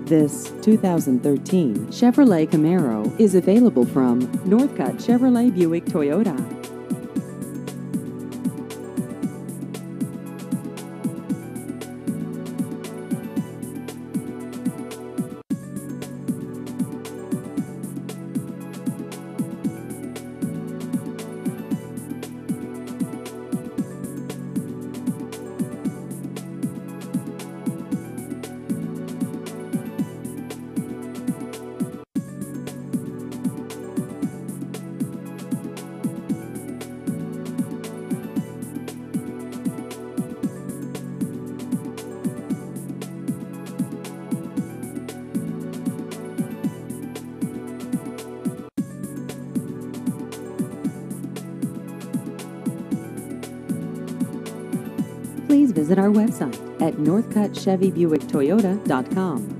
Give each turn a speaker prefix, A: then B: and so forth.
A: This 2013 Chevrolet Camaro is available from Northcutt Chevrolet Buick Toyota. Please visit our website at northcuttchevybuicktoyota.com.